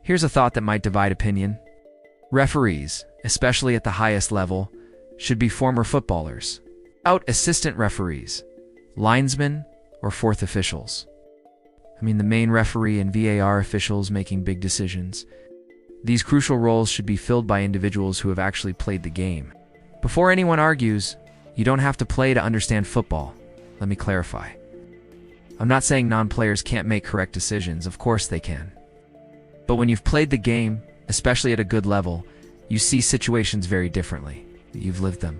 Here's a thought that might divide opinion. Referees, especially at the highest level, should be former footballers, out assistant referees, linesmen, or fourth officials. I mean the main referee and VAR officials making big decisions. These crucial roles should be filled by individuals who have actually played the game. Before anyone argues, you don't have to play to understand football. Let me clarify. I'm not saying non-players can't make correct decisions, of course they can. But when you've played the game, especially at a good level, you see situations very differently. You've lived them.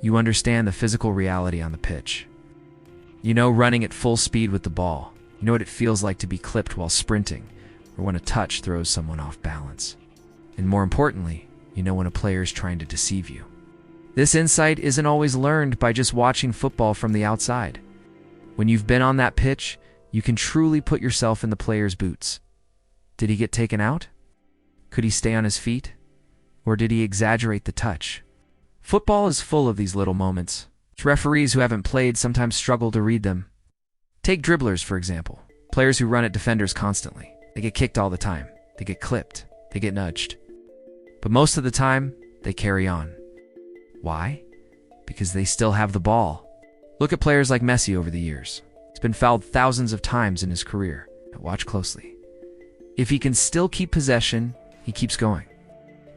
You understand the physical reality on the pitch. You know running at full speed with the ball. You know what it feels like to be clipped while sprinting, or when a touch throws someone off balance. And more importantly, you know when a player is trying to deceive you. This insight isn't always learned by just watching football from the outside. When you've been on that pitch, you can truly put yourself in the player's boots. Did he get taken out? Could he stay on his feet? Or did he exaggerate the touch? Football is full of these little moments. Referees who haven't played sometimes struggle to read them. Take dribblers, for example. Players who run at defenders constantly. They get kicked all the time. They get clipped. They get nudged. But most of the time, they carry on. Why? Because they still have the ball. Look at players like Messi over the years. He's been fouled thousands of times in his career. Watch closely. If he can still keep possession, he keeps going.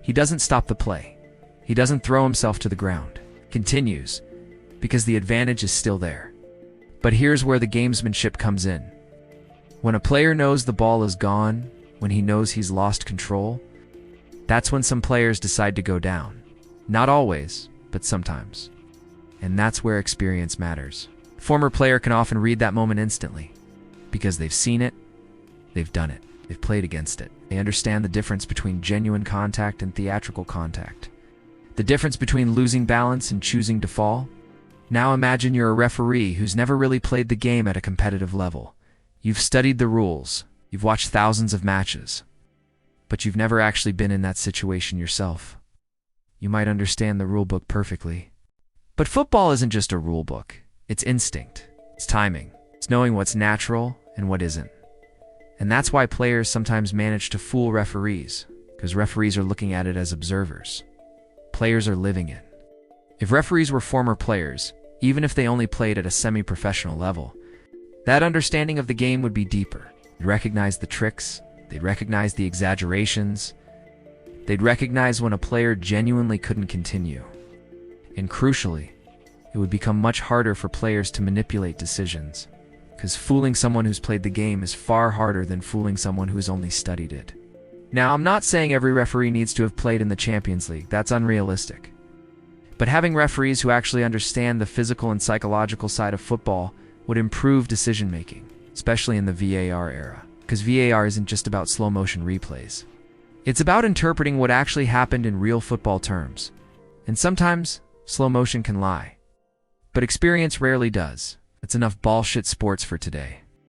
He doesn't stop the play. He doesn't throw himself to the ground. Continues, because the advantage is still there. But here's where the gamesmanship comes in. When a player knows the ball is gone, when he knows he's lost control, that's when some players decide to go down. Not always, but sometimes. And that's where experience matters. A former player can often read that moment instantly, because they've seen it, they've done it, they've played against it. They understand the difference between genuine contact and theatrical contact. The difference between losing balance and choosing to fall. Now imagine you're a referee who's never really played the game at a competitive level. You've studied the rules, you've watched thousands of matches, but you've never actually been in that situation yourself. You might understand the rule book perfectly. But football isn't just a rule book. It's instinct. It's timing. It's knowing what's natural and what isn't. And that's why players sometimes manage to fool referees, because referees are looking at it as observers. Players are living it. If referees were former players, even if they only played at a semi-professional level, that understanding of the game would be deeper. They'd recognize the tricks, they'd recognize the exaggerations, they'd recognize when a player genuinely couldn't continue. And crucially, it would become much harder for players to manipulate decisions, because fooling someone who's played the game is far harder than fooling someone who's only studied it. Now, I'm not saying every referee needs to have played in the Champions League. That's unrealistic. But having referees who actually understand the physical and psychological side of football would improve decision-making, especially in the VAR era, because VAR isn't just about slow-motion replays. It's about interpreting what actually happened in real football terms. And sometimes, slow motion can lie. But experience rarely does. That's enough BALLsht Sports for today.